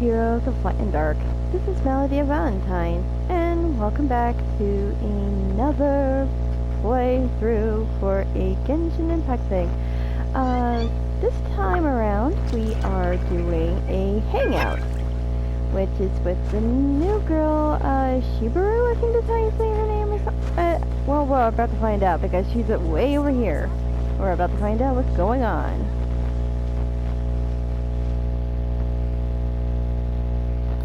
heroes of light and dark. This is Melody of Valentine, and welcome back to another playthrough for a Genshin Impact thing. This time around, we are doing a hangout, which is with the new girl, Shibaru, I think that's how you say her name, or something. Well, we're about to find out, because she's way over here. We're about to find out what's going on.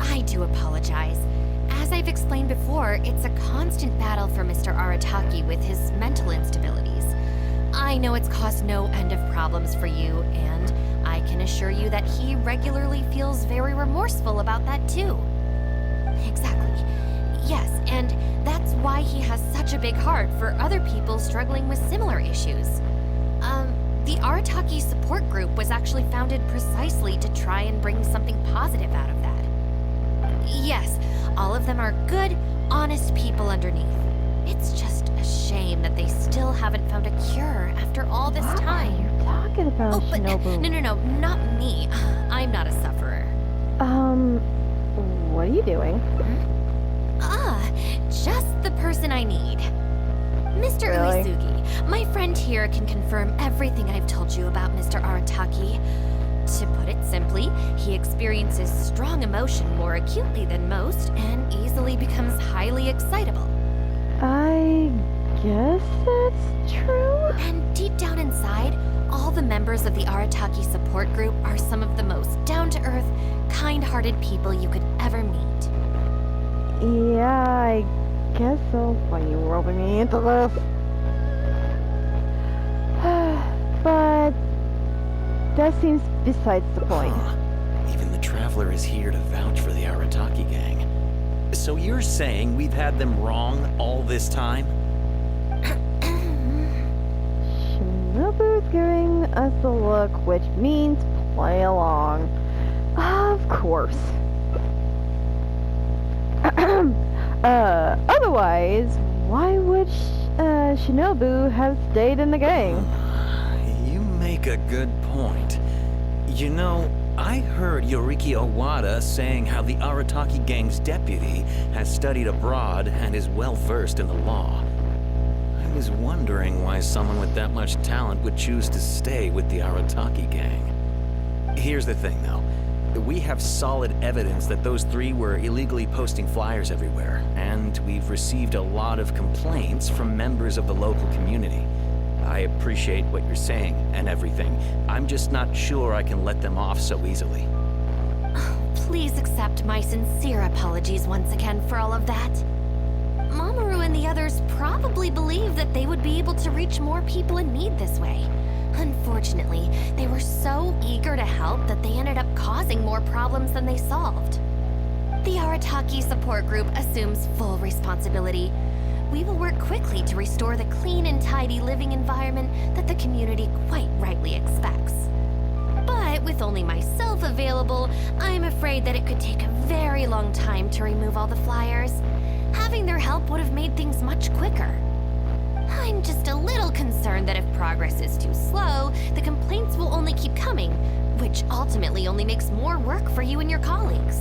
I do apologize. As I've explained before, it's a constant battle for Mr. Arataki with his mental instabilities. I know it's caused no end of problems for you, and I can assure you that he regularly feels very remorseful about that too. Exactly. Yes, and that's why he has such a big heart for other people struggling with similar issues. The Arataki support group was actually founded precisely to try and bring something positive out of that. Yes, all of them are good, honest people underneath. It's just a shame that they still haven't found a cure after all this time. What are you talking about, Oh, but Shinobu? no, not me. I'm not a sufferer. What are you doing? Just the person I need. Mr. Really? Uesugi, my friend here can confirm everything I've told you about Mr. Arataki. To put it simply, he experiences strong emotion more acutely than most and easily becomes highly excitable. I guess that's true? And deep down inside, all the members of the Arataki support group are some of the most down-to-earth, kind-hearted people you could ever meet. Yeah, I guess so. Why are you roping me into this? But that seems besides the point. Even the Traveler is here to vouch for the Arataki gang. So you're saying we've had them wrong all this time? Shinobu's giving us a look, which means play along. Of course. Otherwise, why would Shinobu have stayed in the gang? You make a good point. You know, I heard Yoriki Owada saying how the Arataki gang's deputy has studied abroad and is well-versed in the law. I was wondering why someone with that much talent would choose to stay with the Arataki gang. Here's the thing, though. We have solid evidence that those three were illegally posting flyers everywhere, and we've received a lot of complaints from members of the local community. I appreciate what you're saying and everything. I'm just not sure I can let them off so easily. Oh, please accept my sincere apologies once again for all of that. Mamoru and the others probably believed that they would be able to reach more people in need this way. Unfortunately, they were so eager to help that they ended up causing more problems than they solved. The Arataki support group assumes full responsibility. We will work quickly to restore the clean and tidy living environment that the community quite rightly expects. But with only myself available, I'm afraid that it could take a very long time to remove all the flyers. Having their help would have made things much quicker. I'm just a little concerned that if progress is too slow, the complaints will only keep coming, which ultimately only makes more work for you and your colleagues.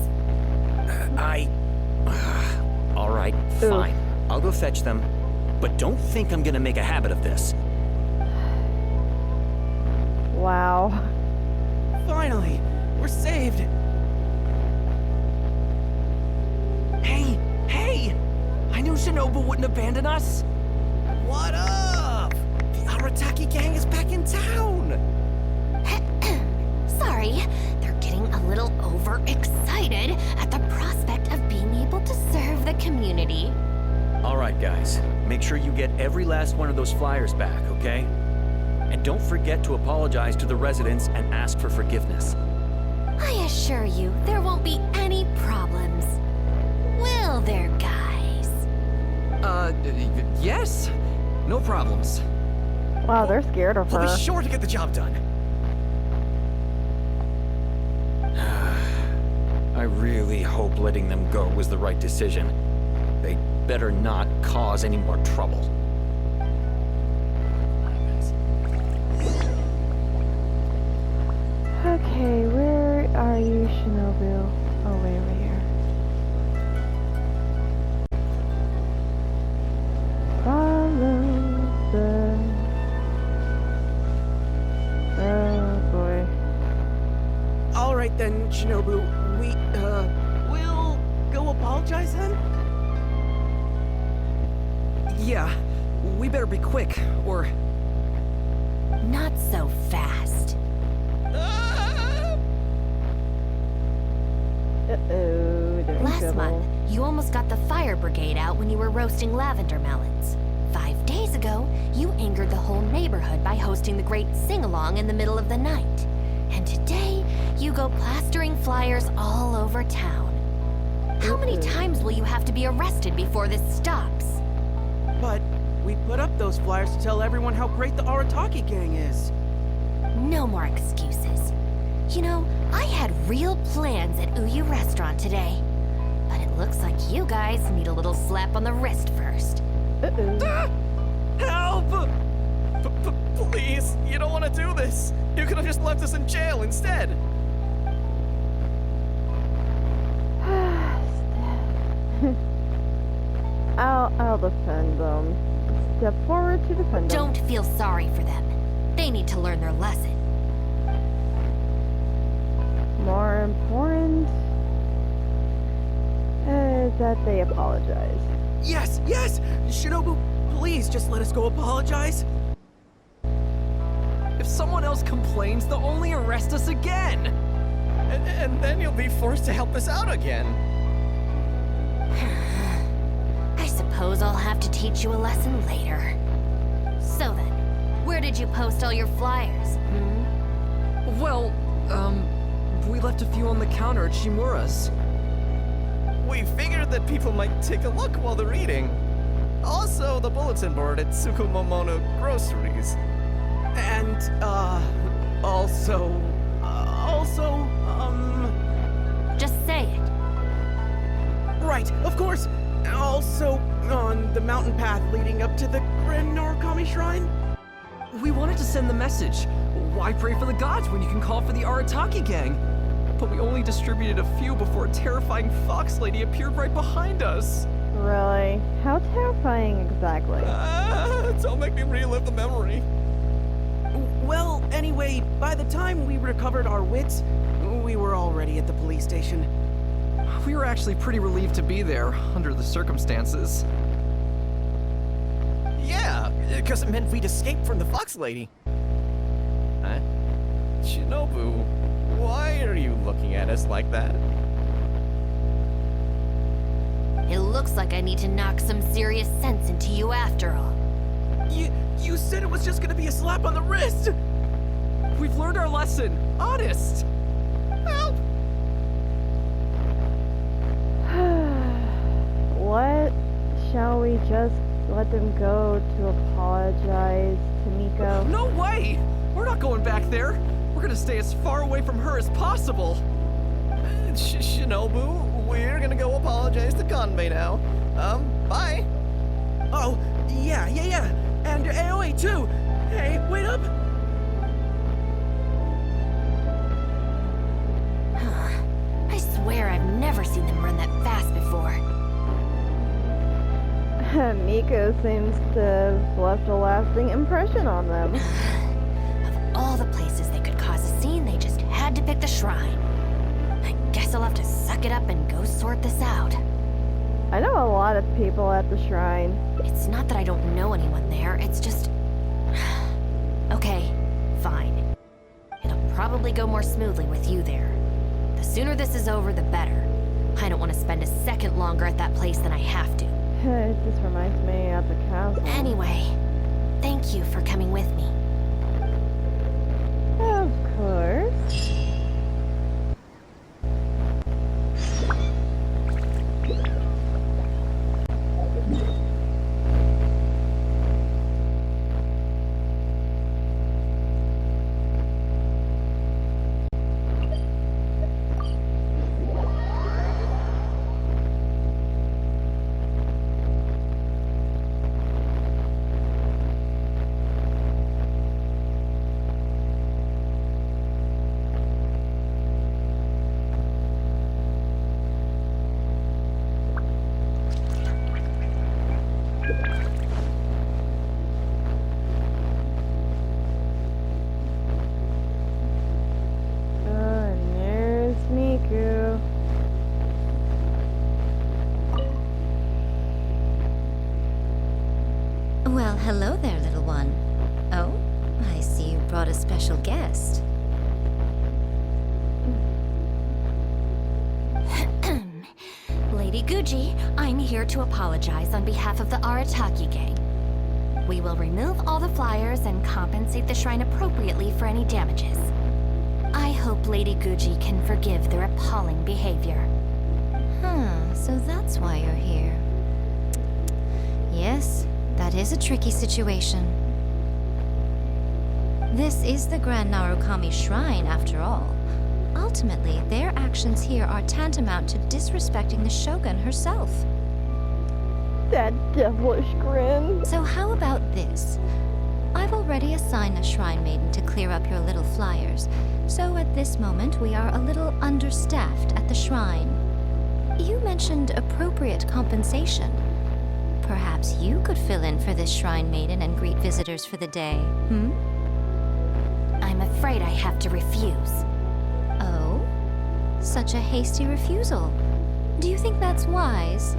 All right, fine. I'll go fetch them. But don't think I'm gonna make a habit of this. Wow. Finally, we're saved. Hey! I knew Shinobu wouldn't abandon us. What up? The Arataki gang is back in town. Sorry, they're getting a little overexcited at the prospect of being able to serve the community. All right, guys. Make sure you get every last one of those flyers back, okay? And don't forget to apologize to the residents and ask for forgiveness. I assure you, there won't be any problems. Will there, guys? Yes. No problems. Wow, they're scared of We'll her. be sure to get the job done. I really hope letting them go was the right decision. They better not cause any more trouble. Okay, where are you, Shinobu? Oh, Shinobu, we'll go apologize then? Yeah, we better be quick, or... Not so fast. Uh-oh, they're in Last trouble. month, you almost got the fire brigade out when you were roasting lavender melons. 5 days ago, you angered the whole neighborhood by hosting the great sing-along in the middle of the night. And today, you go plastering flyers all over town. How many times will you have to be arrested before this stops? But we put up those flyers to tell everyone how great the Arataki gang is. No more excuses. You know, I had real plans at Uyu Restaurant today. But it looks like you guys need a little slap on the wrist first. Uh-oh. Help! Please, you don't want to do this. You could have just left us in jail instead. I'll defend them. Step forward to defend them. Don't feel sorry for them. They need to learn their lesson. More important is that they apologize. Yes, yes! Shinobu, please just let us go apologize. If someone else complains, they'll only arrest us again. And then you'll be forced to help us out again. I suppose I'll have to teach you a lesson later. So then, where did you post all your flyers, hmm? Well, we left a few on the counter at Shimura's. We figured that people might take a look while they're eating. Also, the bulletin board at Tsukumomono Groceries. And, Just say it. right, of course. Also, on the mountain path leading up to the Grand Narukami Shrine. We wanted to send the message. Why pray for the gods when you can call for the Arataki gang? But we only distributed a few before a terrifying fox lady appeared right behind us. Really? How terrifying exactly? Don't make me relive the memory. Well, anyway, by the time we recovered our wits, we were already at the police station. We were actually pretty relieved to be there, under the circumstances. Yeah, because it meant we'd escape from the fox lady. Huh? Shinobu, why are you looking at us like that? It looks like I need to knock some serious sense into you after all. You said it was just gonna be a slap on the wrist! We've learned our lesson. Honest. Help! What? Shall we just let them go to apologize to Miko? No way! We're not going back there. We're gonna stay as far away from her as possible. Shinobu, we're gonna go apologize to Kanbei now. Bye. Oh, yeah. And AOA too! Hey, wait up! I swear I've never seen them run that fast before. Miko seems to have left a lasting impression on them. Of all the places they could cause a scene, they just had to pick the shrine. I guess I'll have to suck it up and go sort this out. I know a lot of people at the shrine. It's not that I don't know anyone there, it's just... Okay, fine. It'll probably go more smoothly with you there. The sooner this is over, the better. I don't want to spend a second longer at that place than I have to. It just reminds me of the castle. Anyway, thank you for coming with me. Of course. special guest. Lady Guji, I'm here to apologize on behalf of the Arataki gang. We will remove all the flyers and compensate the shrine appropriately for any damages. I hope Lady Guji can forgive their appalling behavior. So that's why you're here. Yes, that is a tricky situation. This is the Grand Narukami Shrine, after all. Ultimately, their actions here are tantamount to disrespecting the Shogun herself. That devilish grin. So how about this? I've already assigned a shrine maiden to clear up your little flyers, so at this moment we are a little understaffed at the shrine. You mentioned appropriate compensation. Perhaps you could fill in for this shrine maiden and greet visitors for the day, I'm afraid I have to refuse. Oh? Such a hasty refusal. Do you think that's wise?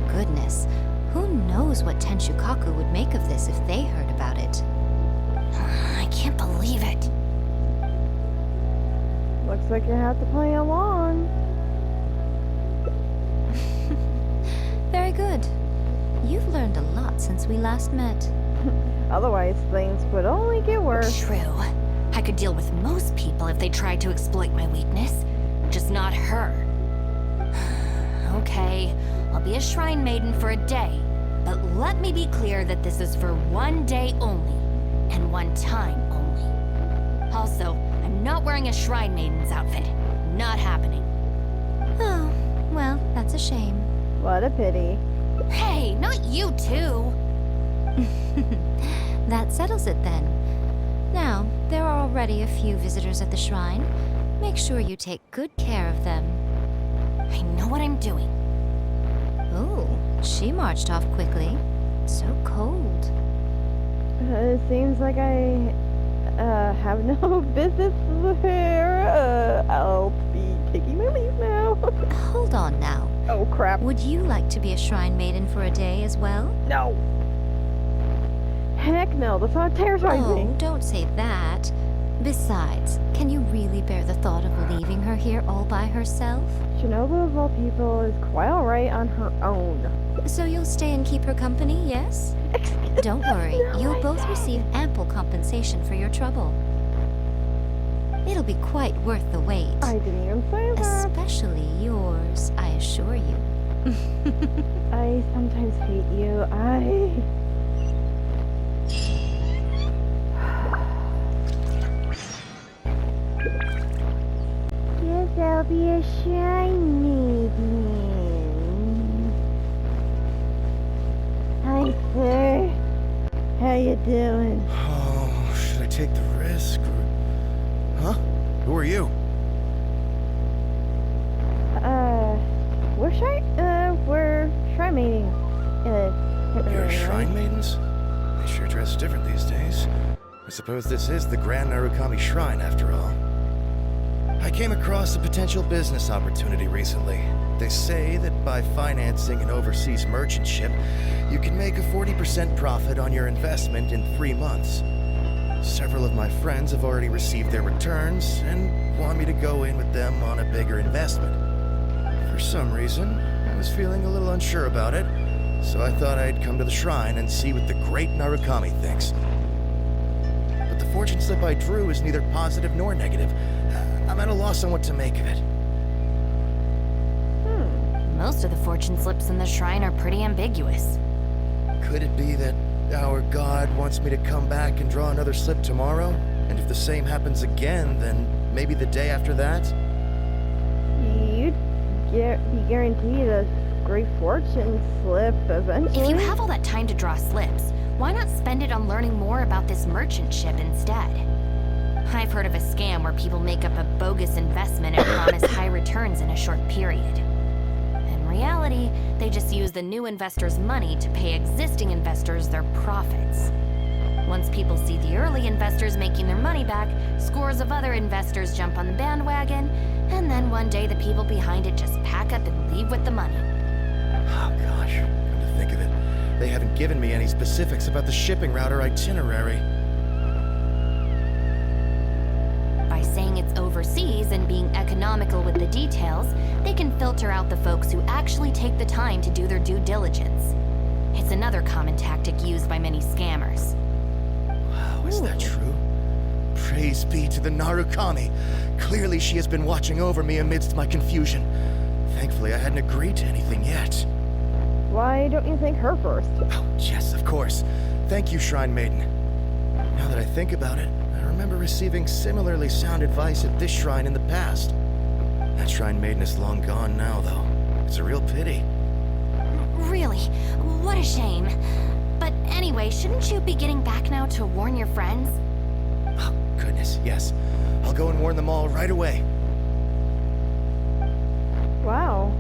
Goodness, who knows what Tenshukaku would make of this if they heard about it? I can't believe it. Looks like you have to play along. Very good. You've learned a lot since we last met. Otherwise, things would only get worse. True. I could deal with most people if they tried to exploit my weakness. Just not her. Okay, I'll be a shrine maiden for a day. But let me be clear that this is for one day only. And one time only. Also, I'm not wearing a shrine maiden's outfit. Not happening. Oh, well, that's a shame. What a pity. Hey, not you too! That settles it then. Now, there are already a few visitors at the shrine. Make sure you take good care of them. I know what I'm doing. Oh, she marched off quickly. So cold. It seems like I have no business here. I'll be taking my leave now. Hold on now. Oh, crap. Would you like to be a shrine maiden for a day as well? No. Heck no, that's not Oh, terrifying. don't say that. Besides, can you really bear the thought of leaving her here all by herself? Shinobu of all people is quite alright on her own. So you'll stay and keep her company, yes? Don't worry, you'll both receive ample compensation for your trouble. It'll be quite worth the wait. I didn't even say that. Especially yours, I assure you. I sometimes hate you. Guess I'll be a shrine maiden. Hi, sir. How you doing? Oh, should I take the risk or... Huh? Who are you? We're shrine maiding. You're shrine maidens? They sure dress different these days. I suppose this is the Grand Narukami Shrine, after all. I came across a potential business opportunity recently. They say that by financing an overseas merchant ship, you can make a 40% profit on your investment in 3 months. Several of my friends have already received their returns and want me to go in with them on a bigger investment. For some reason, I was feeling a little unsure about it, so I thought I'd come to the shrine and see what the great Narukami thinks. But the fortune slip I drew is neither positive nor negative. I'm at a loss on what to make of it. Most of the fortune slips in the shrine are pretty ambiguous. Could it be that our god wants me to come back and draw another slip tomorrow? And if the same happens again, then maybe the day after that? You'd be guaranteed a great fortune slip eventually. If you have all that time to draw slips, why not spend it on learning more about this merchant ship instead? I've heard of a scam where people make up a bogus investment and promise high returns in a short period. In reality, they just use the new investors' money to pay existing investors their profits. Once people see the early investors making their money back, scores of other investors jump on the bandwagon, and then one day the people behind it just pack up and leave with the money. Oh gosh, come to think of it, they haven't given me any specifics about the shipping route or itinerary. it's overseas and being economical with the details, they can filter out the folks who actually take the time to do their due diligence. It's another common tactic used by many scammers. Wow, is that true? Praise be to the Narukami. Clearly she has been watching over me amidst my confusion. Thankfully, I hadn't agreed to anything yet. Why don't you thank her first? Oh, yes, of course. Thank you, Shrine Maiden. Now that I think about it, I remember receiving similarly sound advice at this shrine in the past. That Shrine Maiden is long gone now, though. It's a real pity. Really, what a shame. But anyway, shouldn't you be getting back now to warn your friends? Oh, goodness, yes. I'll go and warn them all right away. Wow.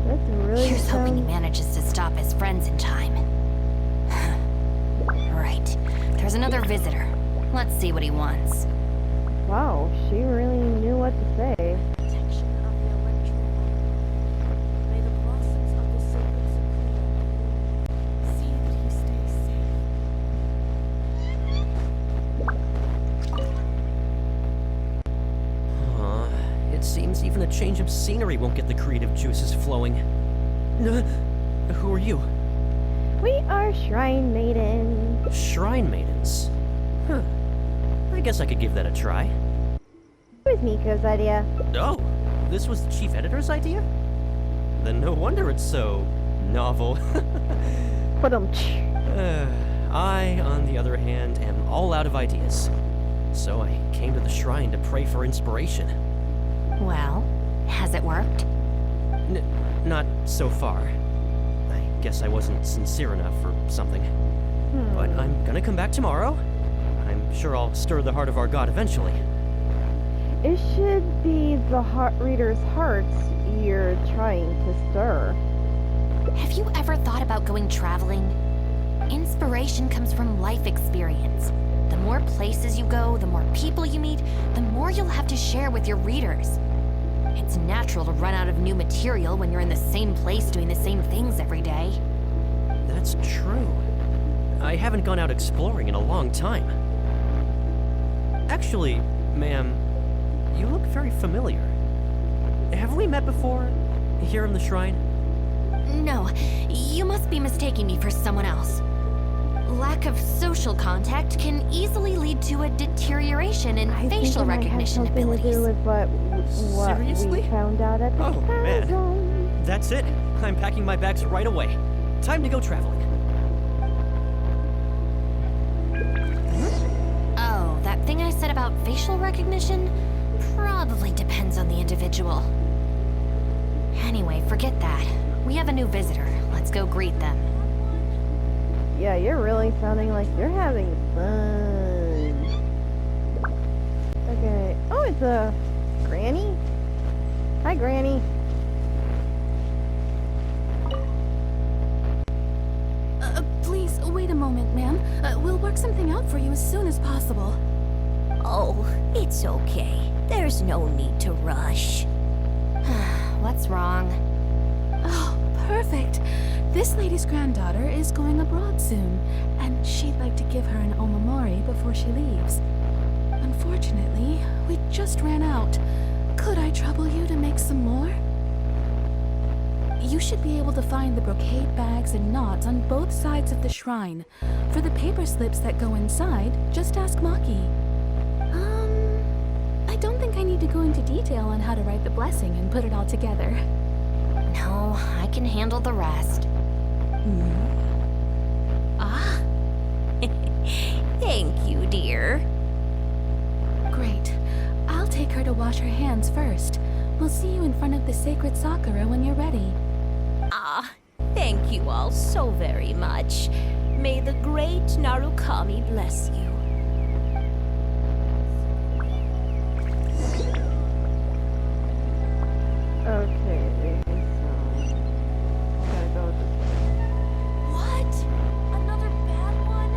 That's really Here's hoping he manages to stop his friends in time. Right. There's another visitor. Let's see what he wants. Wow, she really knew what to say. It seems even a change of scenery won't get the creative juices flowing. Who are you? We are Shrine Maiden. Shrine Maidens? Huh. I guess I could give that a try. It was Miko's idea. Oh, this was the chief editor's idea? Then no wonder it's so novel. But I, on the other hand, am all out of ideas. So I came to the shrine to pray for inspiration. Well, has it worked? Not so far. I guess I wasn't sincere enough or something. But I'm gonna come back tomorrow. I'm sure I'll stir the heart of our god eventually. It should be the reader's hearts you're trying to stir. Have you ever thought about going traveling? Inspiration comes from life experience. The more places you go, the more people you meet, the more you'll have to share with your readers. It's natural to run out of new material when you're in the same place doing the same things every day. That's true. I haven't gone out exploring in a long time. Actually, ma'am, you look very familiar. Have we met before, here in the shrine? No, you must be mistaking me for someone else. Lack of social contact can easily lead to a deterioration in facial recognition I think it might have something abilities. to do with what Seriously? we found out at the Oh, man. chasm. That's it. I'm packing my bags right away. Time to go traveling. Oh, that thing I said about facial recognition probably depends on the individual. Anyway, forget that. We have a new visitor. Let's go greet them. Yeah, you're really sounding like you're having fun. Okay. Oh, it's a Granny? Hi, Granny. Please, wait a moment, ma'am. We'll work something out for you as soon as possible. Oh, it's okay. There's no need to rush. What's wrong? Oh, perfect. This lady's granddaughter is going abroad soon, and she'd like to give her an omamori before she leaves. Unfortunately, we just ran out. Could I trouble you to make some more? You should be able to find the brocade bags and knots on both sides of the shrine. For the paper slips that go inside, just ask Maki. I don't think I need to go into detail on how to write the blessing and put it all together. No, I can handle the rest. Ah. Thank you, dear. Great. I'll take her to wash her hands first. We'll see you in front of the sacred Sakura when you're ready. Ah, thank you all so very much. May the great Narukami bless you. Okay, so gotta go this way. What? Another bad one?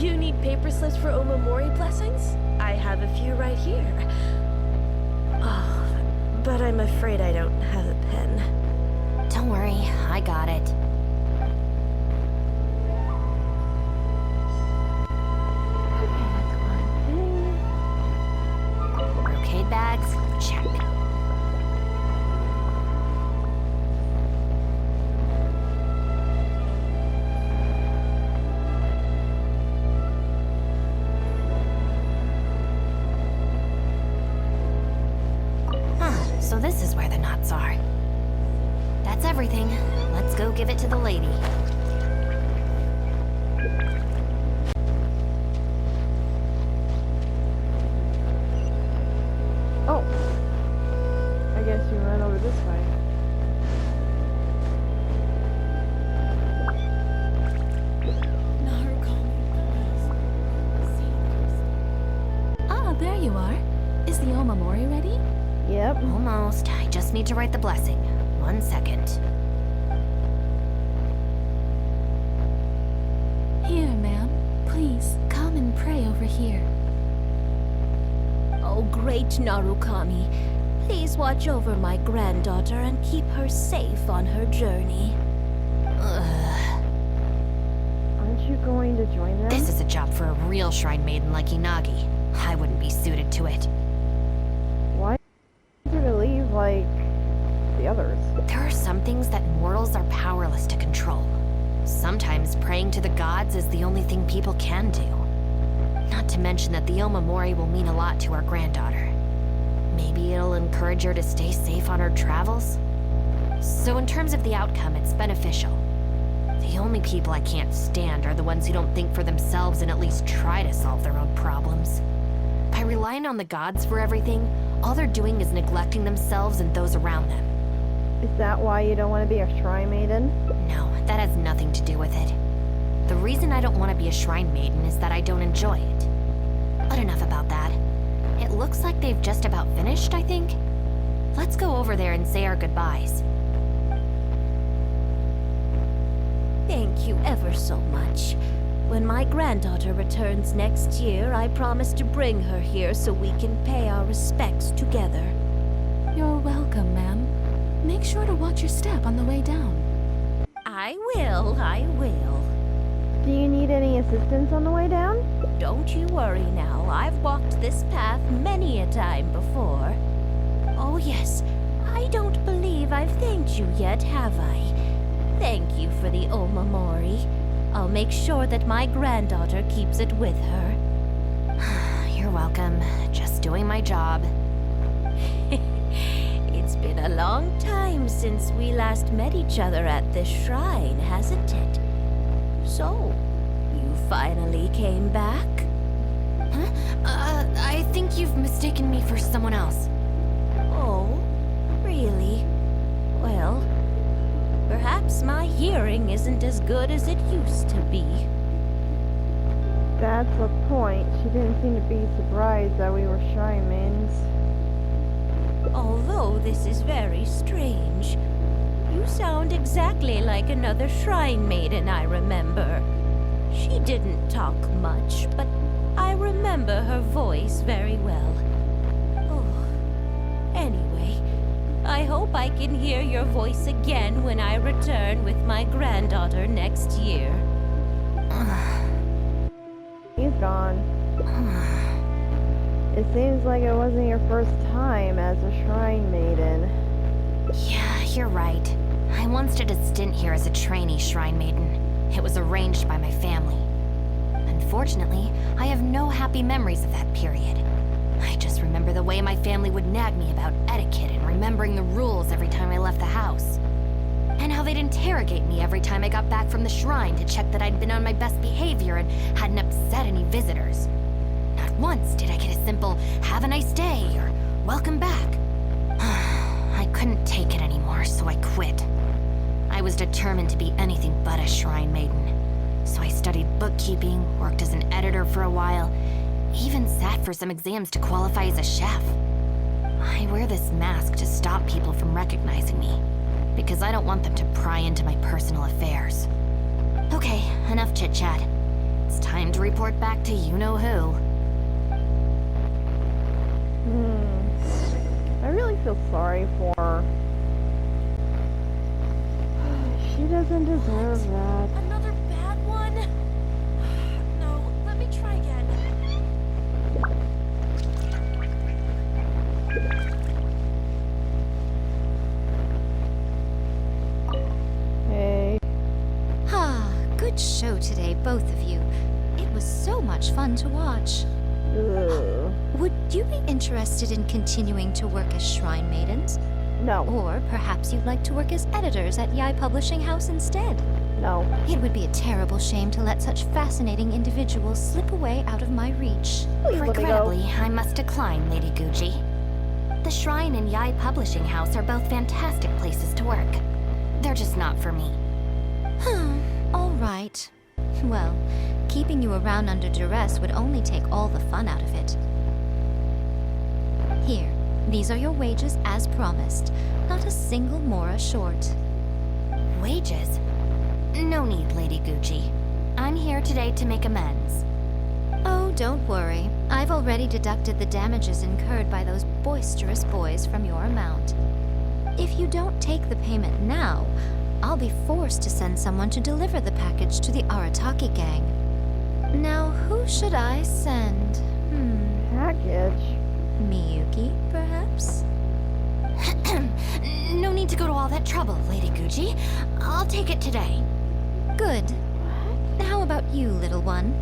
You need paper slips for Omamori blessings? I have a few right here. Oh, but I'm afraid I don't have a pen. Don't worry, I got it. Okay, that's one thing. Brocade bags, check. So this is where the knots are. That's everything. Let's go give it to the lady. Oh. I guess you run over this way. Ah, there you are. Is the Omamori ready? Yep. Almost. I just need to write the blessing. 1 second. Here, ma'am. Please, come and pray over here. Oh, great Narukami, please watch over my granddaughter and keep her safe on her journey. Aren't you going to join them? This is a job for a real shrine maiden like Inagi. I wouldn't be suited to it. Why did you leave like the others? There are some things that mortals are powerless to control. Sometimes praying to the gods is the only thing people can do. Not to mention that the Omamori will mean a lot to our granddaughter. Maybe it'll encourage her to stay safe on her travels? So in terms of the outcome, it's beneficial. The only people I can't stand are the ones who don't think for themselves and at least try to solve their own problems. By relying on the gods for everything, all they're doing is neglecting themselves and those around them. Is that why you don't want to be a shrine maiden? No, that has nothing to do with it. The reason I don't want to be a shrine maiden is that I don't enjoy it. But enough about that. It looks like they've just about finished, I think. Let's go over there and say our goodbyes. Thank you ever so much. When my granddaughter returns next year, I promise to bring her here so we can pay our respects together. You're welcome, ma'am. Make sure to watch your step on the way down. I will. Do you need any assistance on the way down? Don't you worry now. I've walked this path many a time before. Oh yes, I don't believe I've thanked you yet, have I? Thank you for the Omamori. I'll make sure that my granddaughter keeps it with her. You're welcome. Just doing my job. It's been a long time since we last met each other at this shrine, hasn't it? So, you finally came back? Huh? I think you've mistaken me for someone else. Oh, really? Well, perhaps my hearing isn't as good as it used to be. That's the point. She didn't seem to be surprised that we were shrine maidens. Although this is very strange. You sound exactly like another shrine maiden I remember. She didn't talk much, but I remember her voice very well. Oh, anyway, I hope I can hear your voice again when I return with my granddaughter next year. He's gone. It seems like it wasn't your first time as a shrine maiden. Yeah, you're right. I once did a stint here as a trainee shrine maiden. It was arranged by my family. Unfortunately, I have no happy memories of that period. I just remember the way my family would nag me about etiquette and remembering the rules every time I left the house. And how they'd interrogate me every time I got back from the shrine to check that I'd been on my best behavior and hadn't upset any visitors. Not once did I get a simple, "Have a nice day," or "Welcome back." I couldn't take it anymore, so I quit. I was determined to be anything but a shrine maiden. So I studied bookkeeping, worked as an editor for a while, even sat for some exams to qualify as a chef. I wear this mask to stop people from recognizing me, because I don't want them to pry into my personal affairs. Okay, enough chit-chat. It's time to report back to you-know-who. I really feel sorry for She doesn't deserve that. Another bad one? No, let me try again. Hey. Ah, good show today, both of you. It was so much fun to watch. Ugh. Would you be interested in continuing to work as Shrine Maidens? No. Or perhaps you'd like to work as editors at Yai Publishing House instead? No. It would be a terrible shame to let such fascinating individuals slip away out of my reach. Please let me go. Regrettably, I must decline, Lady Gucci. The Shrine and Yai Publishing House are both fantastic places to work. They're just not for me. All right. Well, keeping you around under duress would only take all the fun out of it. Here, these are your wages as promised. Not a single mora short. Wages? No need, Lady Gucci. I'm here today to make amends. Oh, don't worry. I've already deducted the damages incurred by those boisterous boys from your amount. If you don't take the payment now, I'll be forced to send someone to deliver the package to the Arataki gang. Now, who should I send? Package? Miyuki, perhaps? No need to go to all that trouble, Lady Gucci. I'll take it today. Good. How about you, little one?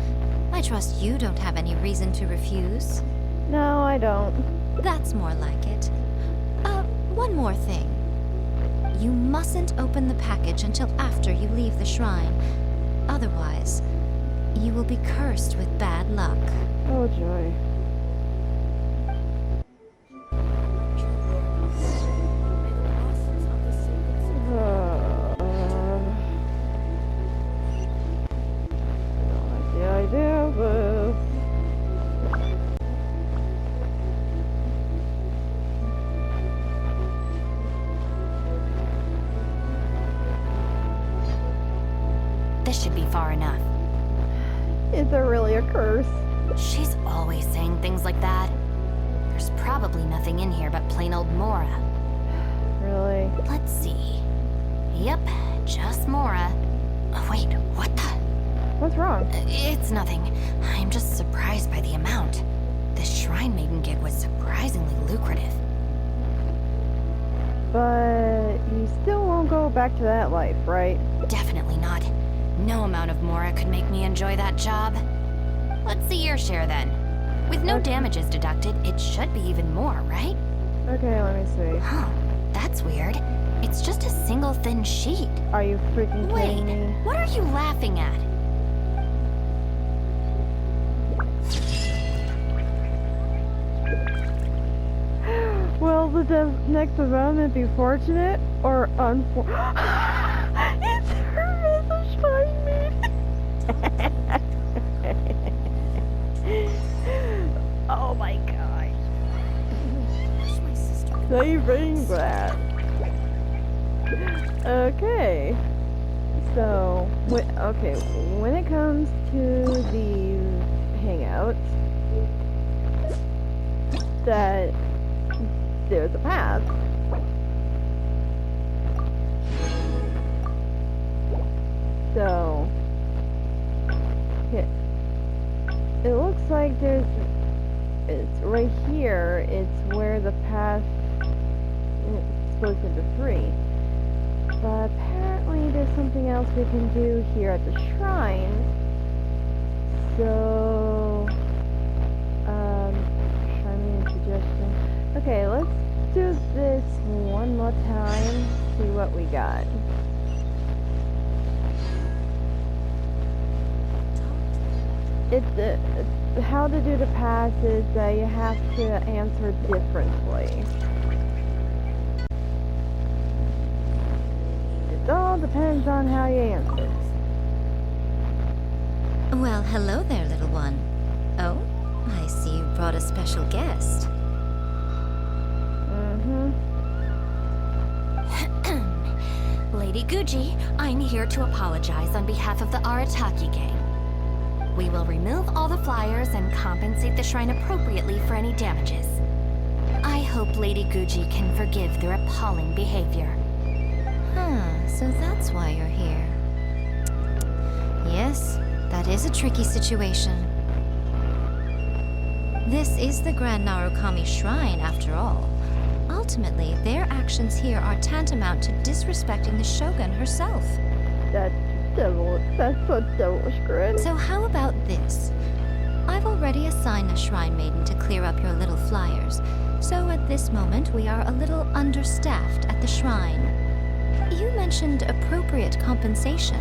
I trust you don't have any reason to refuse. No, I don't. That's more like it. One more thing. You mustn't open the package until after you leave the shrine. Otherwise, you will be cursed with bad luck. Oh, joy. No idea, but... This should be far enough. Is there really a curse? She's always saying things like that. There's probably nothing in here but plain old Mora. Really? Let's see. Yep, just Mora. Oh, wait, what the? What's wrong? It's nothing. I'm just surprised by the amount. This Shrine Maiden gig was surprisingly lucrative. But you still won't go back to that life, right? Definitely not. No amount of Mora could make me enjoy that job. Let's see your share then. With no damages deducted, it should be even more, right? Okay, let me see. Huh, that's weird. It's just a single thin sheet. Are you freaking Wait, kidding me? what are you laughing at? Will the next development be fortunate or unfortunate? It's her as a Shrine Maiden. Oh my gosh. Saving that. Okay. So, when it comes to the hangout, that there's a path. So, it looks like it's right here, it's where the path splits into three. But apparently there's something else we can do here at the shrine. So, shrine suggestion. Okay, let's do this one more time, see what we got. How to do the pass is that you have to answer differently. It all depends on how you answer. Well, hello there, little one. Oh, I see you brought a special guest. Lady Gucci, I'm here to apologize on behalf of the Arataki gang. We will remove all the flyers and compensate the shrine appropriately for any damages. I hope Lady Gucci can forgive their appalling behavior. So that's why you're here. Yes, that is a tricky situation. This is the Grand Narukami Shrine, after all. Ultimately, their actions here are tantamount to disrespecting the Shogun herself. That's so devilish grin. So how about this? I've already assigned a Shrine Maiden to clear up your little flyers, so at this moment we are a little understaffed at the shrine. You mentioned appropriate compensation.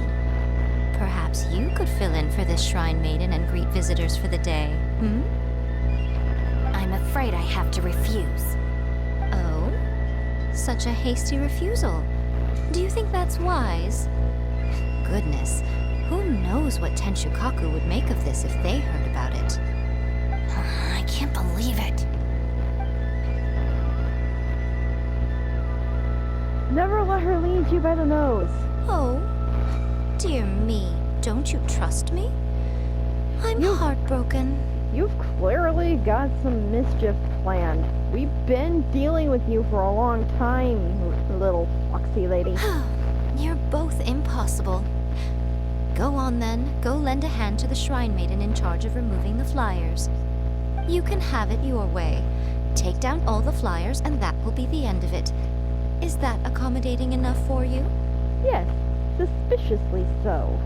Perhaps you could fill in for this Shrine Maiden and greet visitors for the day, hmm? I'm afraid I have to refuse. Oh? Such a hasty refusal. Do you think that's wise? Goodness, who knows what Tenshukaku would make of this if they heard about it? I can't believe it. Never let her lead you by the nose. Oh, dear me, don't you trust me? I'm heartbroken. You've clearly got some mischief planned. We've been dealing with you for a long time, little foxy lady. You're both impossible. Go on then, go lend a hand to the Shrine Maiden in charge of removing the flyers. You can have it your way. Take down all the flyers and that will be the end of it. Is that accommodating enough for you? Yes, suspiciously so.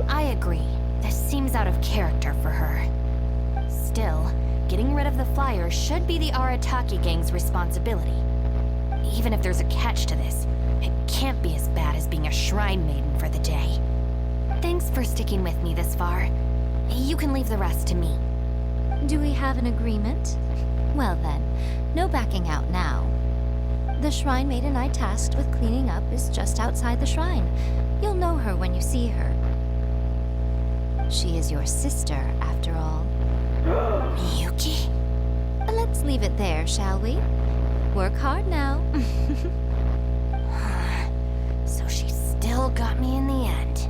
I agree. This seems out of character for her. Still, getting rid of the flyers should be the Arataki gang's responsibility. Even if there's a catch to this, it can't be as bad as being a Shrine Maiden for the day. Thanks for sticking with me this far. You can leave the rest to me. Do we have an agreement? Well then, no backing out now. The Shrine Maiden I tasked with cleaning up is just outside the shrine. You'll know her when you see her. She is your sister, after all. Miyuki? Let's leave it there, shall we? Work hard now. So she still got me in the end.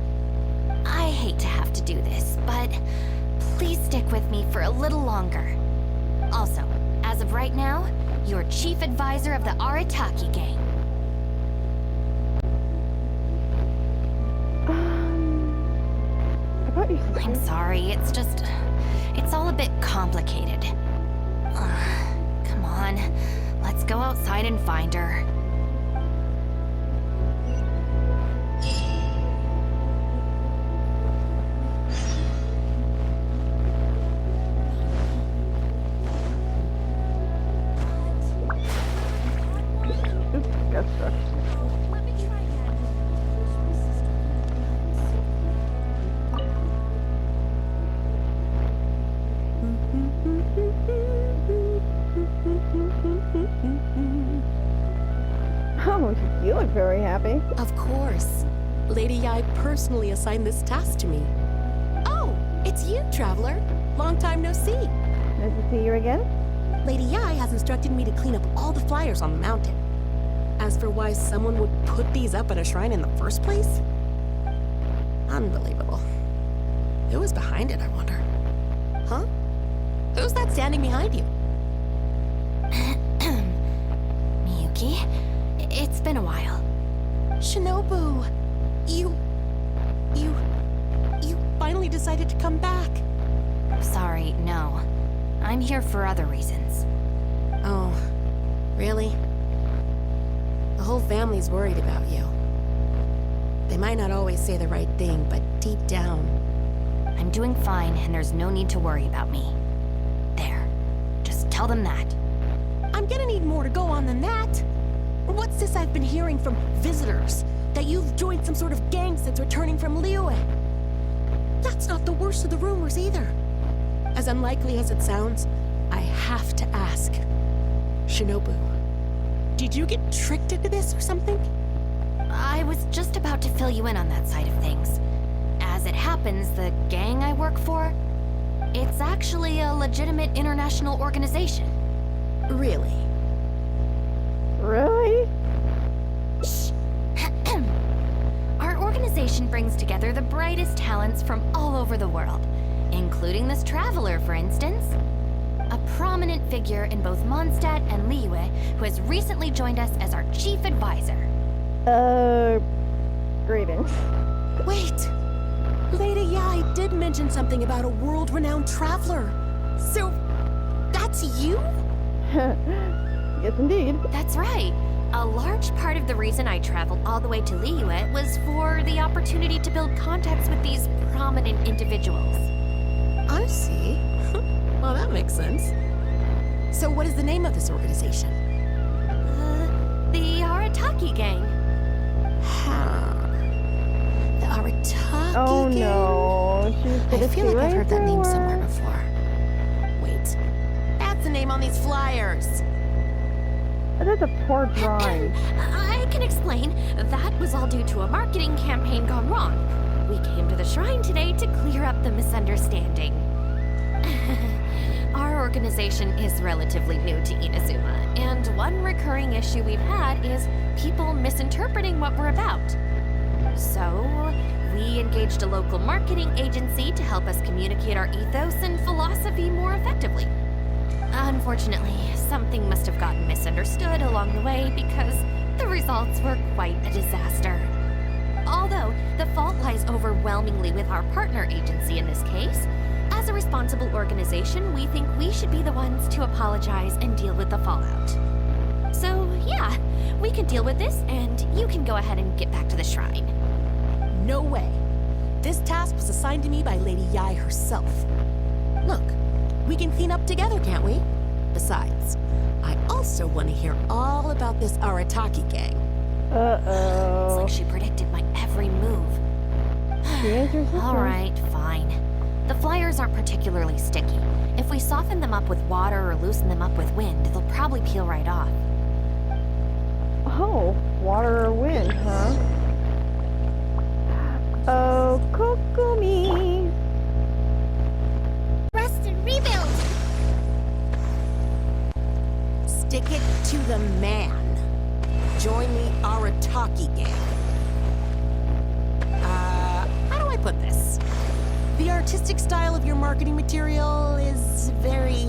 I hate to have to do this, but please stick with me for a little longer. Also, as of right now, you're chief advisor of the Arataki gang. About your sister? I'm sorry, it's all a bit complicated. Come on, let's go outside and find her. Oh, you look very happy. Of course. Lady Yai personally assigned this task to me. Oh, it's you, Traveler. Long time no see. Nice to see you again. Lady Yai has instructed me to clean up all the flyers on the mountain. As for why someone would put these up at a shrine in the first place? Unbelievable. Who was behind it, I wonder? Huh? Who's that standing behind you? Miyuki, it's been a while. Shinobu! You finally decided to come back. Sorry, no. I'm here for other reasons. Oh, really? The whole family's worried about you. They might not always say the right thing, but deep down... I'm doing fine, and there's no need to worry about me. There. Just tell them that. I'm gonna need more to go on than that. What's this I've been hearing from visitors? That you've joined some sort of gang since returning from Liyue? That's not the worst of the rumors either. As unlikely as it sounds, I have to ask. Shinobu, did you get tricked into this or something? I was just about to fill you in on that side of things. As it happens, the gang I work for, it's actually a legitimate international organization. Really? Really? Shh. Our organization brings together the brightest talents from all over the world, including this traveler, for instance. A prominent figure in both Mondstadt and Liyue who has recently joined us as our chief advisor. Greetings. Wait! Lady Yai did mention something about a world-renowned traveler. So, that's you? Yes, indeed. That's right. A large part of the reason I traveled all the way to Liyue was for the opportunity to build contacts with these prominent individuals. I see. Well, that makes sense. So what is the name of this organization? The Arataki Gang. Huh. The Arataki Oh Gang? no, she's I gonna feel see like I've right heard that through name her. somewhere before. Wait. That's the name on these flyers. That's a poor drawing. I can explain. That was all due to a marketing campaign gone wrong. We came to the shrine today to clear up the misunderstanding. Our organization is relatively new to Inazuma, and one recurring issue we've had is people misinterpreting what we're about. So, we engaged a local marketing agency to help us communicate our ethos and philosophy more effectively. Unfortunately, something must have gotten misunderstood along the way because the results were quite a disaster. Although, the fault lies overwhelmingly with our partner agency in this case, as a responsible organization, we think we should be the ones to apologize and deal with the fallout. So, yeah, we can deal with this, and you can go ahead and get back to the shrine. No way. This task was assigned to me by Lady Yai herself. Look, we can clean up together, can't we? Besides, I also want to hear all about this Arataki gang. It's Uh-oh. like she predicted my every move. She is your sister. Alright, fine. The flyers aren't particularly sticky. If we soften them up with water or loosen them up with wind, they'll probably peel right off. Oh, water or wind, huh? Oh, Kokumi. Rest and rebuild! Stick it to the man. Join the Arataki gang. How do I put this? The artistic style of your marketing material is very...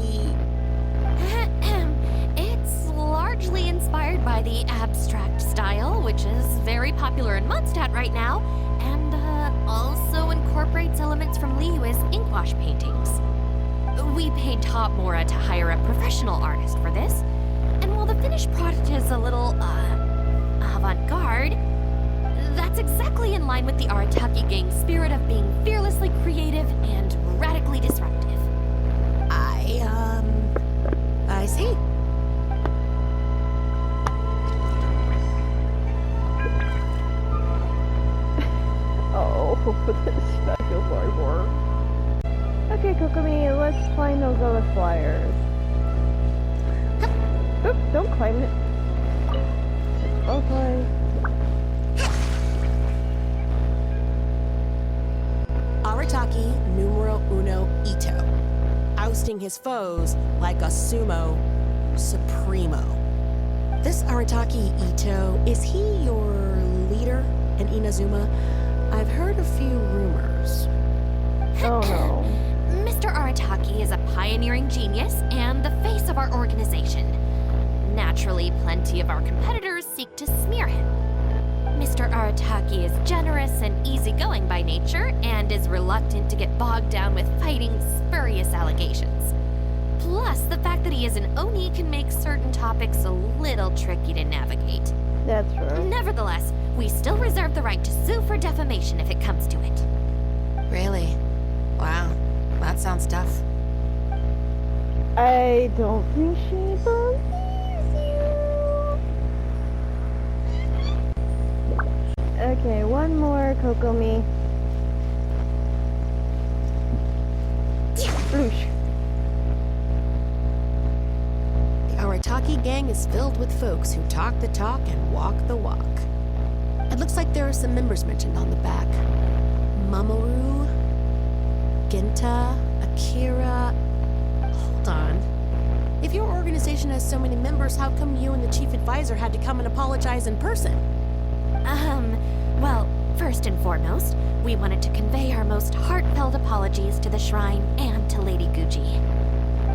It's largely inspired by the abstract style, which is very popular in Mondstadt right now, and also incorporates elements from Liyue's inkwash paintings. We paid Top Mora to hire a professional artist for this, and while the finished product is a little, avant-garde, that's exactly in line with the Arataki gang's spirit of being fearlessly creative and radically disruptive. I see. Oh, this I feel sorry for her. Okay, Kokumi, let's find those other flyers. Oop, don't climb it. Okay. Arataki numero uno Ito. Ousting his foes like a sumo supremo. This Arataki Ito, is he your leader in Inazuma? I've heard a few rumors. Oh no. Mr. Arataki is a pioneering genius and the face of our organization. Naturally, plenty of our competitors seek to smear him. Mr. Arataki is generous and easygoing by nature and is reluctant to get bogged down with fighting spurious allegations. Plus, the fact that he is an Oni can make certain topics a little tricky to navigate. That's true. Nevertheless, we still reserve the right to sue for defamation if it comes to it. Really? Wow, that sounds tough. I don't think she believes you. Okay, one more, Kokomi. Sploosh. The Arataki gang is filled with folks who talk the talk and walk the walk. It looks like there are some members mentioned on the back. Mamoru, Genta, Akira... Hold on. If your organization has so many members, how come you and the chief advisor had to come and apologize in person? Well, first and foremost, we wanted to convey our most heartfelt apologies to the shrine and to Lady Guji.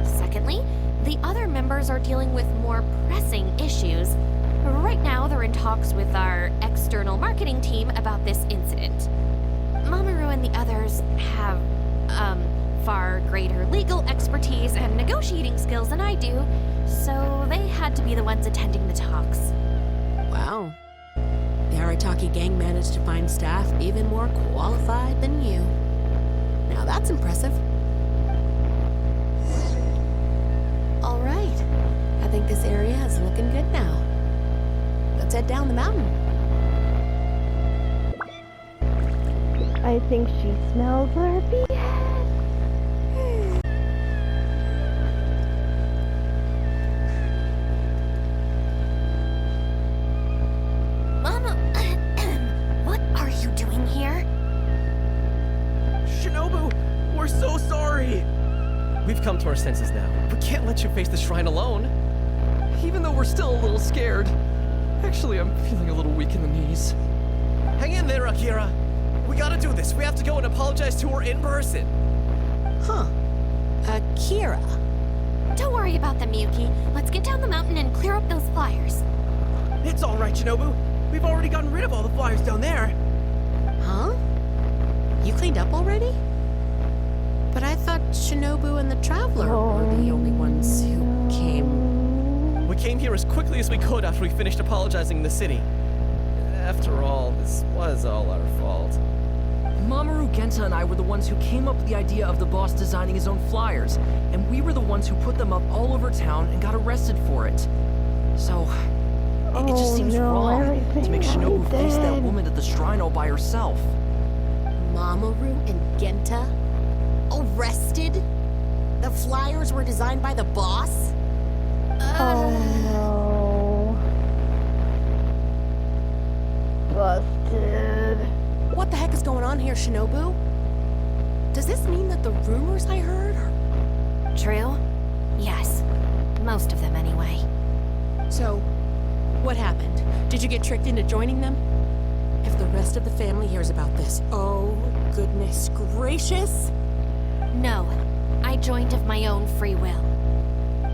Secondly, the other members are dealing with more pressing issues Right now, they're in talks with our external marketing team about this incident. Mamoru and the others have, far greater legal expertise and negotiating skills than I do, so they had to be the ones attending the talks. Wow. The Arataki gang managed to find staff even more qualified than you. Now that's impressive. All right. I think this area is looking good now. Let's head down the mountain. I think she smells our BS. Mama, what are you doing here? Shinobu, we're so sorry! We've come to our senses now. We can't let you face the shrine alone. Even though we're still a little scared. Actually, I'm feeling a little weak in the knees. Hang in there, Akira. We gotta do this. We have to go and apologize to her in person. Huh. Akira. Don't worry about them, Yuki. Let's get down the mountain and clear up those flyers. It's all right, Shinobu. We've already gotten rid of all the flyers down there. Huh? You cleaned up already? But I thought Shinobu and the Traveler were the only ones who came. We came here as quickly as we could after we finished apologizing in the city. After all, this was all our fault. Mamoru, Genta, and I were the ones who came up with the idea of the boss designing his own flyers, and we were the ones who put them up all over town and got arrested for it. So, it just seems wrong to make Shinobu face that woman at the shrine all by herself. Mamoru and Genta? Arrested? The flyers were designed by the boss? Oh no. Busted. What the heck is going on here, Shinobu? Does this mean that the rumors I heard are... True? Yes. Most of them, anyway. So, what happened? Did you get tricked into joining them? If the rest of the family hears about this, oh goodness gracious! No, I joined of my own free will.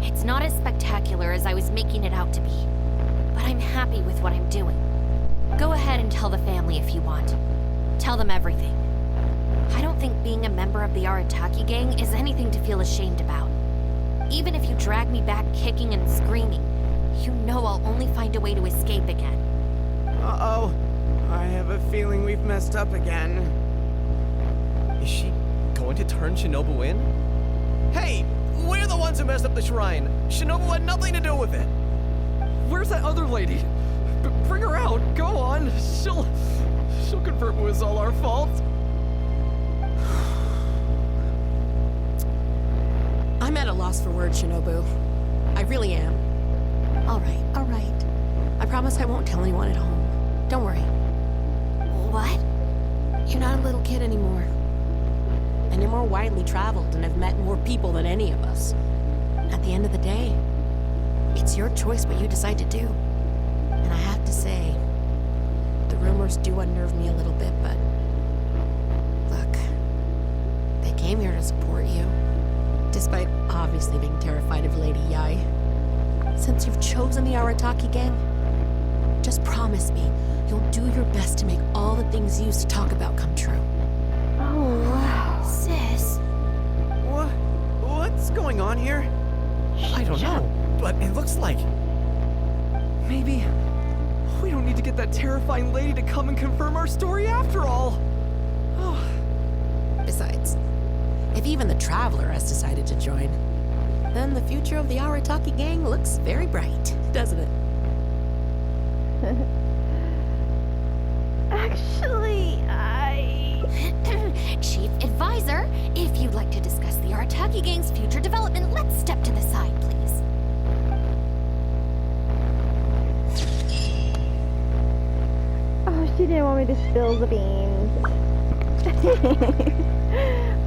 It's not as spectacular as I was making it out to be, but I'm happy with what I'm doing. Go ahead and tell the family if you want. Tell them everything. I don't think being a member of the Arataki gang is anything to feel ashamed about. Even if you drag me back kicking and screaming, you know I'll only find a way to escape again. Uh-oh. I have a feeling we've messed up again. Is she going to turn Shinobu in? Hey! We're the ones who messed up the shrine! Shinobu had nothing to do with it! Where's that other lady? Bring her out. Go on. She'll confirm it was all our fault. I'm at a loss for words, Shinobu. I really am. All right. I promise I won't tell anyone at home. Don't worry. What? You're not a little kid anymore. And you're more widely traveled and have met more people than any of us. At the end of the day, it's your choice what you decide to do. And I have to say, the rumors do unnerve me a little bit, but... Look, they came here to support you. Despite obviously being terrified of Lady Yai. Since you've chosen the Arataki gang, just promise me you'll do your best to make all the things you used to talk about come true. Oh wow. Sis. What's going on here? I don't know, but it looks like... Maybe we don't need to get that terrifying lady to come and confirm our story after all. Oh. Besides, if even the Traveler has decided to join, then the future of the Arataki gang looks very bright, doesn't it? Actually, Chief Advisor, if you'd like to discuss the Arataki gang's future development, let's step to the side, please. oh, she didn't want me to spill the beans.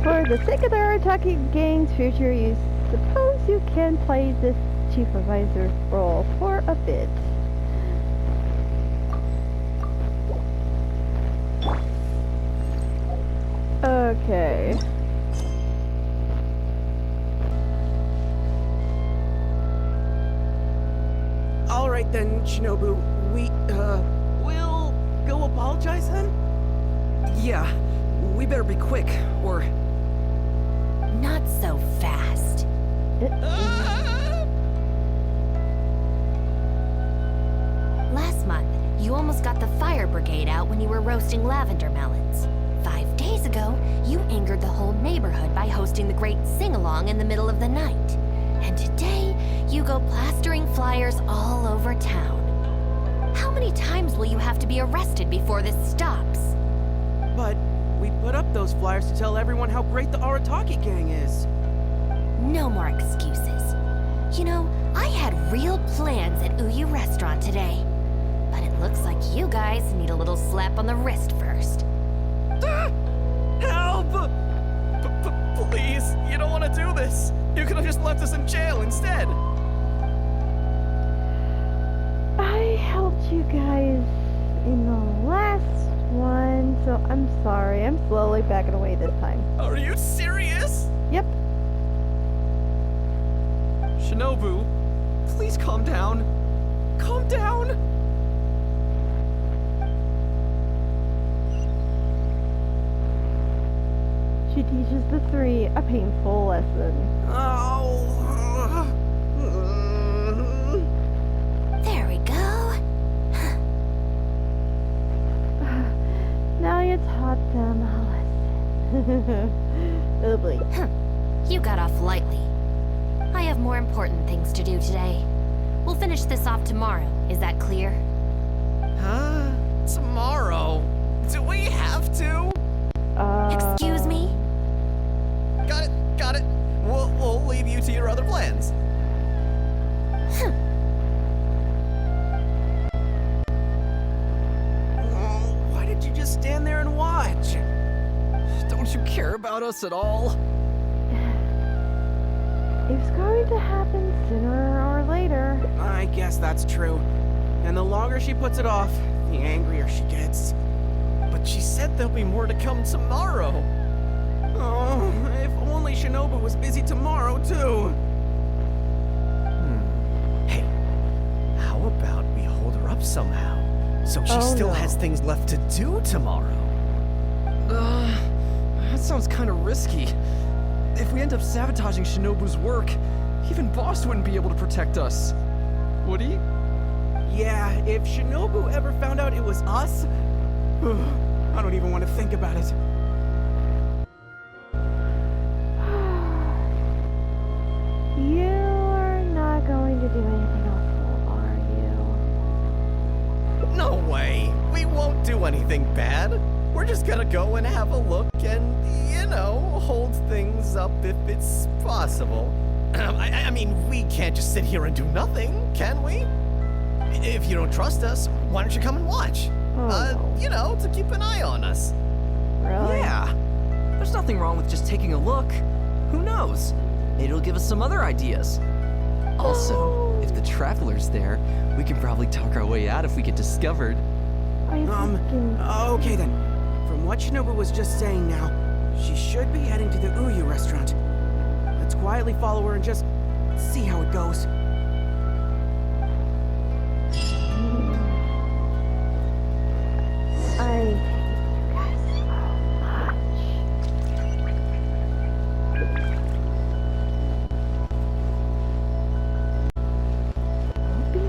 For the sake of the Arataki gang's future, you suppose you can play this chief advisor's role for a bit. Okay. Alright, right then, Shinobu. We'll go apologize then? Yeah, we better be quick, or... Not so fast. Last month, you almost got the fire brigade out when you were roasting lavender melons. 5 days ago, you angered the whole neighborhood by hosting the great sing-along in the middle of the night. And today, you go plastering flyers all over town. How many times will you have to be arrested before this stops? But we put up those flyers to tell everyone how great the Arataki gang is. No more excuses. You know, I had real plans at Uyu Restaurant today. But it looks like you guys need a little slap on the wrist first. Help! Please, you don't want to do this. You could have just left us in jail instead. I helped you guys in the last one, so I'm sorry. I'm slowly backing away this time. Are you serious? Yep. Shinobu, please calm down. Calm down. She teaches the three a painful lesson. There we go. Now you taught them a lesson. Oh boy. You got off lightly. I have more important things to do today. We'll finish this off tomorrow. Is that clear? Huh? Tomorrow? Do we have to? Excuse me? Got it. We'll leave you to your other plans. Why did you just stand there and watch? Don't you care about us at all? It's going to happen sooner or later. I guess that's true. And the longer she puts it off, the angrier she gets. But she said there'll be more to come tomorrow. Oh, if only Shinobu was busy tomorrow, too. Hey, how about we hold her up somehow? So she still has things left to do tomorrow. That sounds kind of risky. If we end up sabotaging Shinobu's work, even Boss wouldn't be able to protect us. Would he? Yeah, if Shinobu ever found out it was us, I don't even want to think about it. You're not going to do anything awful, are you? No way. We won't do anything bad. We're just gonna go and have a look and, hold things up if it's possible. I mean, we can't just sit here and do nothing, can we? If you don't trust us, why don't you come and watch? To keep an eye on us. Really? Yeah. There's nothing wrong with just taking a look. Who knows? Maybe it'll give us some other ideas. Also, if the Traveler's there, we can probably talk our way out if we get discovered. Okay then. From what Shinobu was just saying now, she should be heading to the Uyu restaurant. Let's quietly follow her and just see how it goes. I hate you guys so much. Be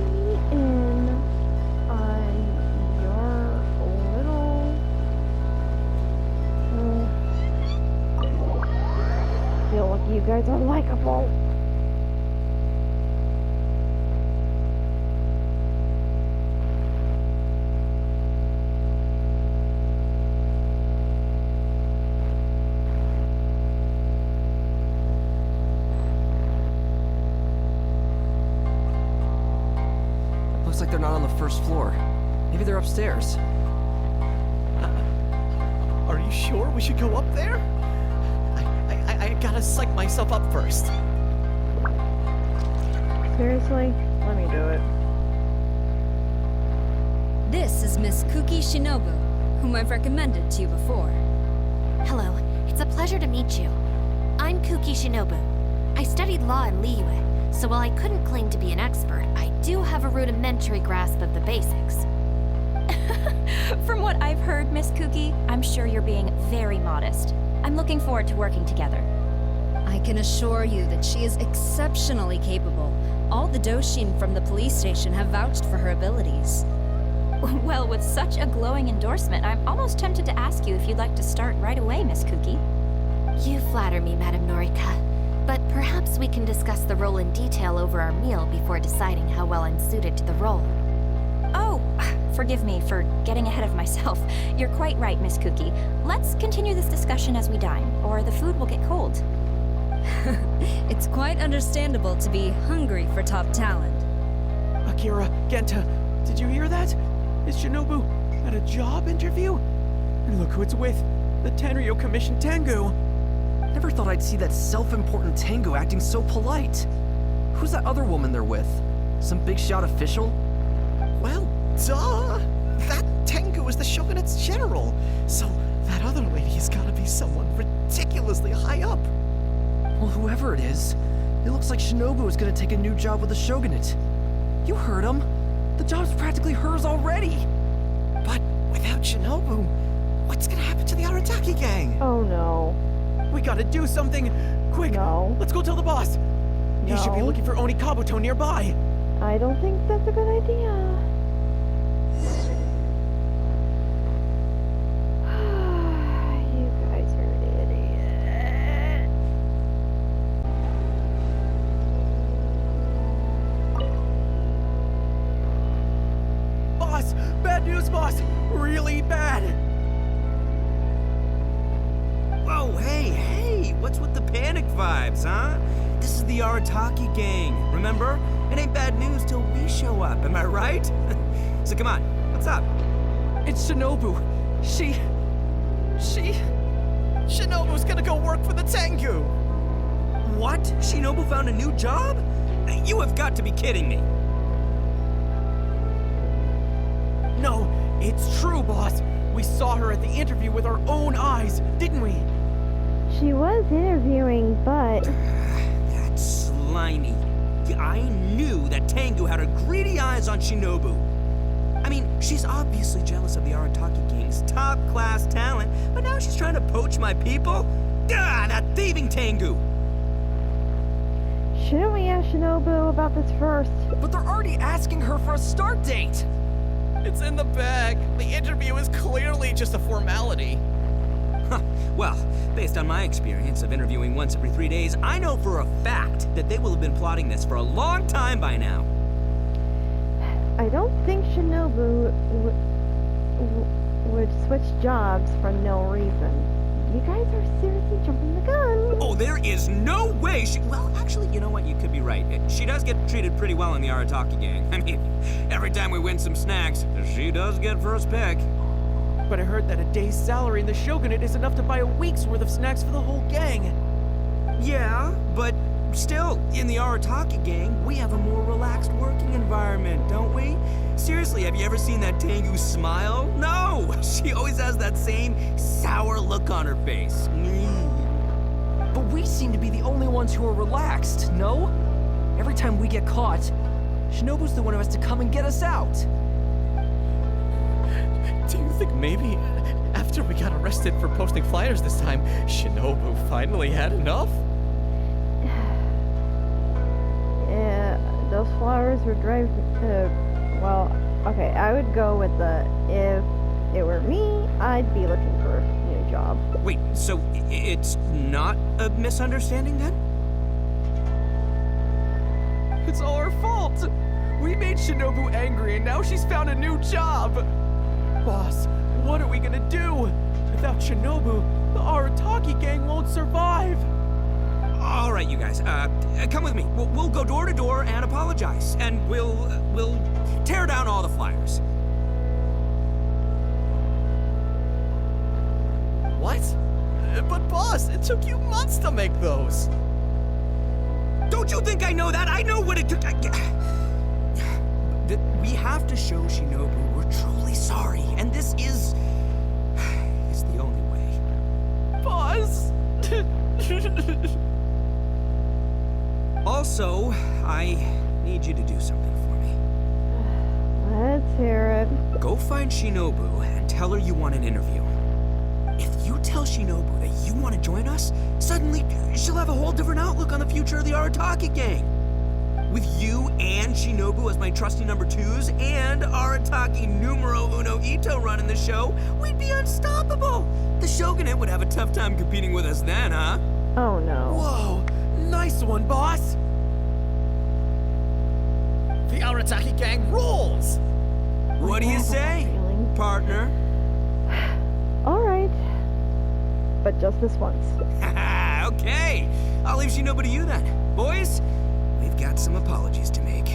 in your little... feel like you guys are likable. Looks like they're not on the first floor. Maybe they're upstairs. Are you sure we should go up there? I gotta psych myself up first. Seriously? Let me do it. This is Miss Kuki Shinobu, whom I've recommended to you before. Hello, it's a pleasure to meet you. I'm Kuki Shinobu. I studied law in Liyue, so while I couldn't claim to be an expert, I do have a rudimentary grasp of the basics. From what I've heard, Miss Cookie, I'm sure you're being very modest. I'm looking forward to working together. I can assure you that she is exceptionally capable. All the Doshin from the police station have vouched for her abilities. Well, with such a glowing endorsement, I'm almost tempted to ask you if you'd like to start right away, Miss Cookie. You flatter me, Madame Norika. But perhaps we can discuss the role in detail over our meal before deciding how well I'm suited to the role. Oh, forgive me for getting ahead of myself. You're quite right, Miss Cookie. Let's continue this discussion as we dine, or the food will get cold. It's quite understandable to be hungry for top talent. Akira, Genta, did you hear that? Is Shinobu at a job interview? And look who it's with, the Tenryo Commission Tengu. Never thought I'd see that self-important Tengu acting so polite. Who's that other woman they're with? Some big shot official? Well, duh! That Tengu is the Shogunate's general, so that other lady has gotta be someone ridiculously high up. Well, whoever it is, it looks like Shinobu is gonna take a new job with the Shogunate. You heard him. The job's practically hers already. But without Shinobu, what's gonna happen to the Arataki gang? Oh no. We gotta do something! Quick! No. Let's go tell the boss! No. He should be looking for Oni Kabuto nearby! I don't think that's a good idea. You guys are an idiot. Boss! Bad news, boss! Really bad! Whoa, hey, what's with the panic vibes, huh? This is the Arataki gang, remember? It ain't bad news till we show up, am I right? So come on, what's up? It's Shinobu. Shinobu's gonna go work for the Tengu! What? Shinobu found a new job? You have got to be kidding me. No, it's true, boss! We saw her at the interview with our own eyes, didn't we? She was interviewing, but That's slimy. I knew that Tengu had her greedy eyes on Shinobu. I mean, she's obviously jealous of the Arataki gang's top-class talent, but now she's trying to poach my people? That thieving Tengu! shouldn't we ask Shinobu about this first? But they're already asking her for a start date. It's in the bag. The interview is clearly just a formality. Huh. Well, based on my experience of interviewing once every 3 days, I know for a fact that they will have been plotting this for a long time by now. I don't think Shinobu would switch jobs for no reason. You guys are seriously jumping the gun. Oh, there is no way she... Well, actually, you know what? You could be right. She does get treated pretty well in the Arataki gang. I mean, every time we win some snacks, she does get first pick. But I heard that a day's salary in the Shogunate is enough to buy a week's worth of snacks for the whole gang. Yeah, but still, in the Arataki gang, we have a more relaxed working environment, don't we? Seriously, have you ever seen that Tengu smile? No! She always has that same sour look on her face. But we seem to be the only ones who are relaxed, no? Every time we get caught, Shinobu's the one who has to come and get us out. Do you think maybe after we got arrested for posting flyers this time, Shinobu finally had enough? Yeah, those flowers were driving. Well, okay, I would go with the if it were me, I'd be looking for a new job. Wait, so it's not a misunderstanding then? It's all our fault. We made Shinobu angry and now she's found a new job. Boss, what are we gonna do? Without Shinobu, the Arataki gang won't survive. All right, you guys, come with me. We'll go door to door and apologize, and we'll tear down all the flyers. What? But boss, it took you months to make those. Don't you think I know that? I know what it took. We have to show Shinobu we're truly sorry, and this is the only way. Boss! Also, I need you to do something for me. Let's hear it. Go find Shinobu and tell her you want an interview. If you tell Shinobu that you want to join us, suddenly she'll have a whole different outlook on the future of the Arataki gang. With you and Shinobu as my trusty number twos and Arataki numero uno Ito running the show, we'd be unstoppable. The Shogunate would have a tough time competing with us then, huh? Oh no. Whoa, nice one, boss. The Arataki gang rules. What do you say, partner? Alright. But just this once. Okay, I'll leave Shinobu to you then. Boys, we've got some apologies to make.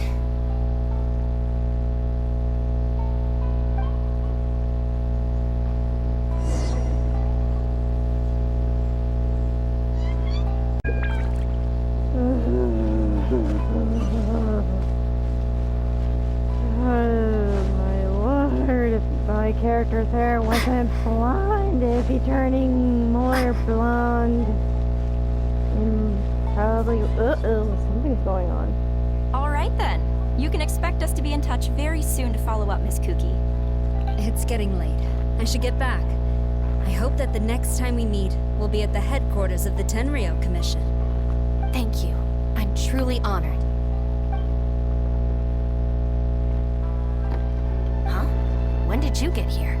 My character's hair wasn't blonde, it'd be turning more blonde. Probably, something's going on. All right then. You can expect us to be in touch very soon to follow up, Miss Kuki. It's getting late. I should get back. I hope that the next time we meet, we'll be at the headquarters of the Tenryo Commission. Thank you. I'm truly honored. Huh? When did you get here?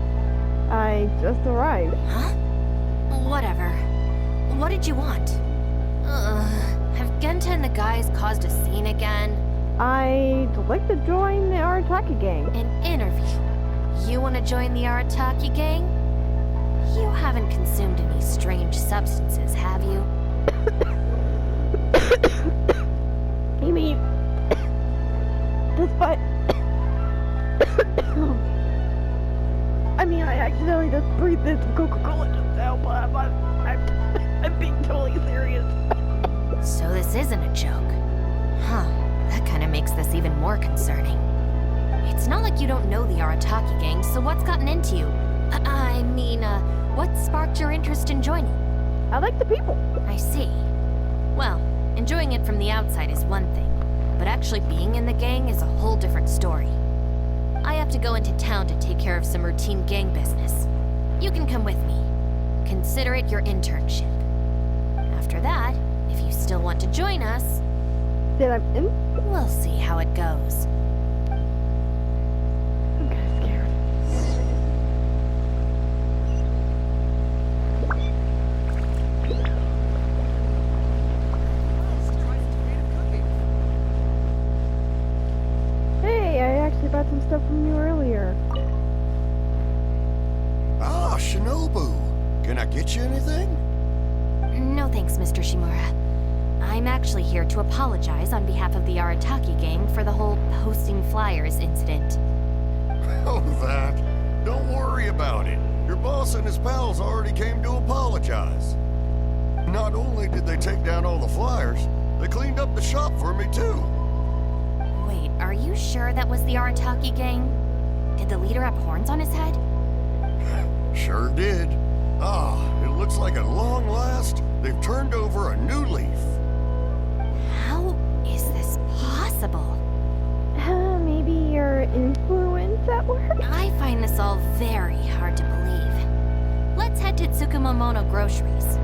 I just arrived. Huh? Whatever. What did you want? Have Genta and the guys caused a scene again? I'd like to join the Arataki gang. An interview? You want to join the Arataki gang? You haven't consumed any strange substances, have you? You mean... despite... I mean, I accidentally just breathed in some Coca-Cola just now, but I'm being totally serious. So this isn't a joke. Huh. That kind of makes this even more concerning. It's not like you don't know the Arataki gang, so what's gotten into you? What sparked your interest in joining? I like the people. I see. Well, enjoying it from the outside is one thing, but actually being in the gang is a whole different story. I have to go into town to take care of some routine gang business. You can come with me. Consider it your internship. After that, if you still want to join us, then I'm in? We'll see how it goes. I'm kinda scared. Hey, I actually bought some stuff from you earlier. Ah, Shinobu. Can I get you anything? No thanks, Mr. Shimura. I'm actually here to apologize on behalf of the Arataki gang for the whole posting flyers incident. Oh, that. Don't worry about it. Your boss and his pals already came to apologize. Not only did they take down all the flyers, they cleaned up the shop for me, too. Wait, are you sure that was the Arataki gang? Did the leader have horns on his head? Sure did. Ah, it looks like at long last, they've turned over a new leaf. How is this possible? Maybe your influence at work? I find this all very hard to believe. Let's head to Tsukumomono Groceries.